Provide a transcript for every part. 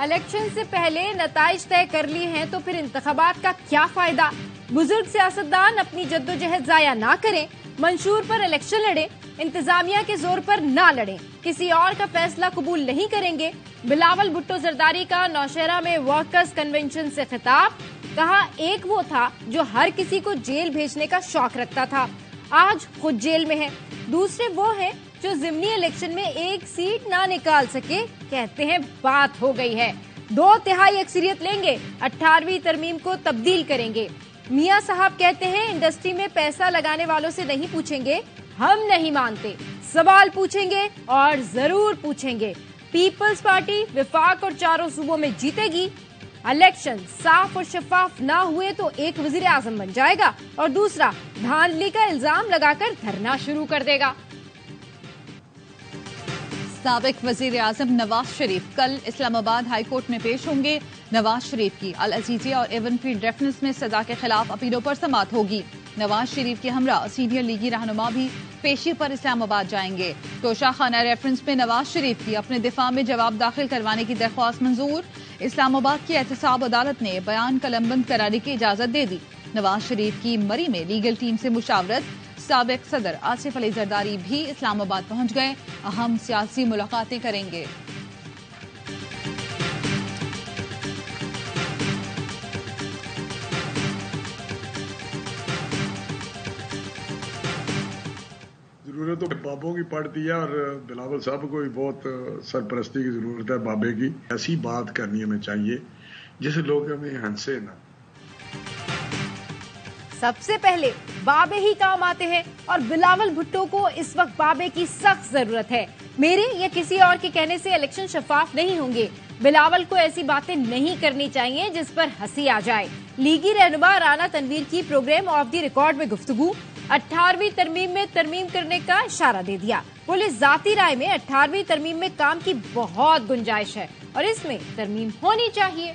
Election سے پہلے نتائج طے کر لیے ہیں تو پھر انتخابات کا کیا فائدہ؟ بزرگ سیاستدان اپنی جدوجہد ضائع نہ کریں، منشور پر الیکشن لڑیں، انتظامیہ کے زور پر نہ لڑیں، کسی اور کا فیصلہ قبول نہیں کریں گے۔ بلاول بھٹو زرداری کا نوشہرہ میں ورکرز کنونشن سے خطاب، کہا ایک وہ تھا جو ہر کسی کو جیل بھیجنے کا شوق رکھتا تھا، آج خود جیل میں ہے۔ دوسرے وہ ہیں جو ضمنی الیکشن میں ایک سیٹ نہ نکال سکے، کہتے ہیں بات ہو گئی ہے، 2/3 اکثریت لیں گے، 18ویں ترمیم کو تبدیل کریں گے۔ میاں صاحب کہتے ہیں انڈسٹری میں پیسہ لگانے والوں سے نہیں پوچھیں گے، ہم نہیں مانتے، سوال پوچھیں گے اور ضرور پوچھیں گے۔ پیپلز پارٹی وفاق اور 4 صوبوں میں جیتے گی۔ الیکشن صاف اور شفاف نہ ہوئے تو ایک وزیر اعظم بن جائے گا اور دوسرا دھاندلی کا الزام لگا کر دھرنا شروع کر دے گا۔ سابق وزیر اعظم نواز شریف کل اسلام آباد ہائی کورٹ میں پیش ہوں گے۔ نواز شریف کی العزیزیہ اور ایون فیلڈ ریفرنس میں سزا کے خلاف اپیلوں پر سماعت ہوگی۔ نواز شریف کے ہمراہ سینئر لیگی رہنما بھی پیشی پر اسلام آباد جائیں گے۔ توشہ خانہ ریفرنس میں نواز شریف کی اپنے دفاع میں جواب داخل کروانے کی درخواست منظور۔ اسلام آباد کی احتساب عدالت نے بیان قلم بند کرانے کی اجازت دے دی۔ نواز شریف کی مری میں لیگل ٹیم سے مشاورت۔ سابق صدر آصف علی زرداری بھی اسلام آباد پہنچ گئے، اہم سیاسی ملاقاتیں کریں گے۔ ضرورت تو بابوں کی پڑتی ہے اور بلاول صاحب کو بھی بہت سرپرستی کی ضرورت ہے بابے کی۔ ایسی بات کرنی ہمیں چاہیے جس لوگ ہمیں ہنسے نہ۔ سب سے پہلے بابے ہی کام آتے ہیں اور بلاول بھٹو کو اس وقت بابے کی سخت ضرورت ہے۔ میرے یا کسی اور کے کہنے سے الیکشن شفاف نہیں ہوں گے۔ بلاول کو ایسی باتیں نہیں کرنی چاہیے جس پر ہنسی آ جائے۔ لیگی رہنما رانا تنویر کی پروگرام آف دی ریکارڈ میں گفتگو، 18ویں ترمیم میں ترمیم کرنے کا اشارہ دے دیا۔ بولے ذاتی رائے میں 18ویں ترمیم میں کام کی بہت گنجائش ہے اور اس میں ترمیم ہونی چاہیے۔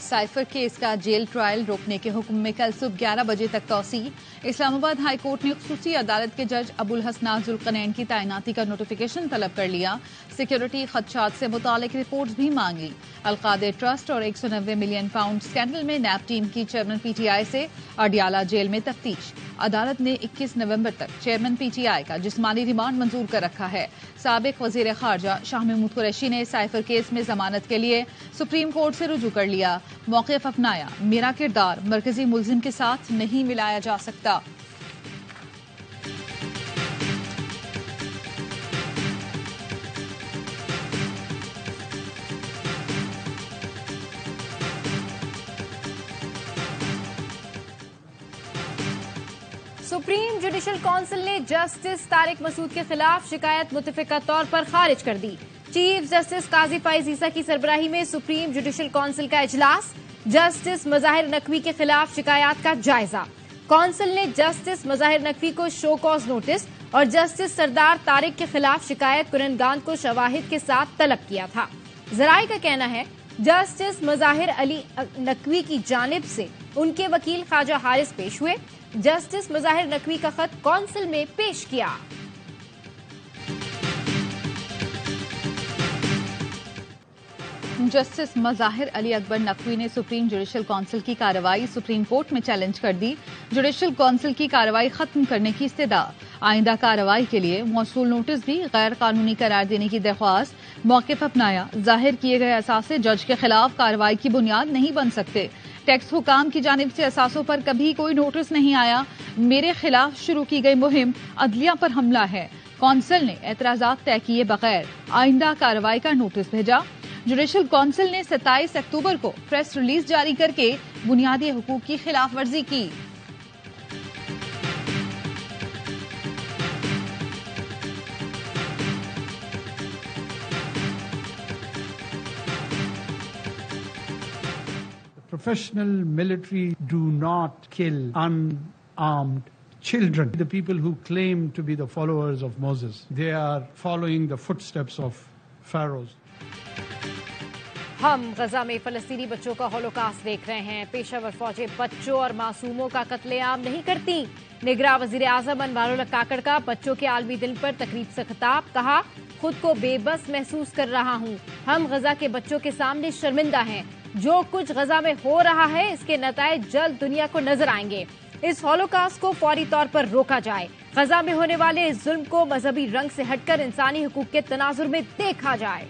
سائفر کیس کا جیل ٹرائل روکنے کے حکم میں کل صبح 11 بجے تک توسیع۔ اسلام آباد ہائی کورٹ نے خصوصی عدالت کے جج ابو الحسنات ذوالقرنین کی تعیناتی کا نوٹیفیکیشن طلب کر لیا۔ سیکیورٹی خدشات سے متعلق رپورٹس بھی مانگ لی۔ القادر ٹرسٹ اور 190 ملین پاؤنڈ اسکینڈل میں نیب ٹیم کی چیئرمین پی ٹی آئی سے اڈیالہ جیل میں تفتیش۔ عدالت نے 21 نومبر تک چیئرمین پی ٹی آئی کا جسمانی ریمانڈ منظور کر رکھا ہے۔ سابق وزیر خارجہ شاہ محمود قریشی نے سائفر کیس میں ضمانت کے لیے سپریم کورٹ سے رجوع کر لیا۔ موقف اپنایا، میرا کردار مرکزی ملزم کے ساتھ نہیں ملایا جا سکتا۔ سپریم جوڈیشل کونسل نے جسٹس طارق مسعود کے خلاف شکایت متفقہ طور پر خارج کر دی۔ چیف جسٹس قاضی فائز عیسیٰ کی سربراہی میں سپریم جوڈیشل کونسل کا اجلاس، جسٹس مظاہر نقوی کے خلاف شکایات کا جائزہ۔ کونسل نے جسٹس مظاہر نقوی کو شو کاز نوٹس اور جسٹس سردار طارق کے خلاف شکایت کنندگان کو شواہد کے ساتھ طلب کیا تھا۔ ذرائع کا کہنا ہے جسٹس مظاہر علی نقوی کی جانب سے ان کے وکیل خواجہ حارث پیش ہوئے۔ جسٹس مظاہر نقوی کا خط کونسل میں پیش کیا۔ جسٹس مظاہر علی اکبر نقوی نے سپریم جوڈیشل کونسل کی کارروائی سپریم کورٹ میں چیلنج کر دی۔ جوڈیشل کونسل کی کارروائی ختم کرنے کی استدعا، آئندہ کارروائی کے لیے موصول نوٹس بھی غیر قانونی قرار دینے کی درخواست۔ موقف اپنایا، ظاہر کیے گئے اثاثے جج کے خلاف کارروائی کی بنیاد نہیں بن سکتے۔ ٹیکس حکام کی جانب سے اثاثوں پر کبھی کوئی نوٹس نہیں آیا۔ میرے خلاف شروع کی گئی مہم عدلیہ پر حملہ ہے۔ کونسل نے اعتراضات طے کیے بغیر آئندہ کارروائی کا نوٹس بھیجا۔ جوڈیشل کونسل نے 27 اکتوبر کو پریس ریلیز جاری کر کے بنیادی حقوق کی خلاف ورزی کی۔ Professional military do not kill unarmed children. The people who claim to be the followers of Moses, they are following the footsteps of pharaohs. ہم غزہ میں فلسطینی بچوں کا ہولوکاسٹ دیکھ رہے ہیں۔ پیشہ ور فوجیں بچوں اور معصوموں کا قتل عام نہیں کرتی۔ نگراں وزیر اعظم انوار الحق کاکڑ کا بچوں کے عالمی دن پر تقریب سے خطاب، کہا خود کو بے بس محسوس کر رہا ہوں، ہم غزہ کے بچوں کے سامنے شرمندہ ہیں، جو کچھ غزہ میں ہو رہا ہے اس کے نتائج جلد دنیا کو نظر آئیں گے، اس ہولوکاسٹ کو فوری طور پر روکا جائے، غزہ میں ہونے والے اس ظلم کو مذہبی رنگ سے ہٹ کر انسانی حقوق کے تناظر میں دیکھا جائے۔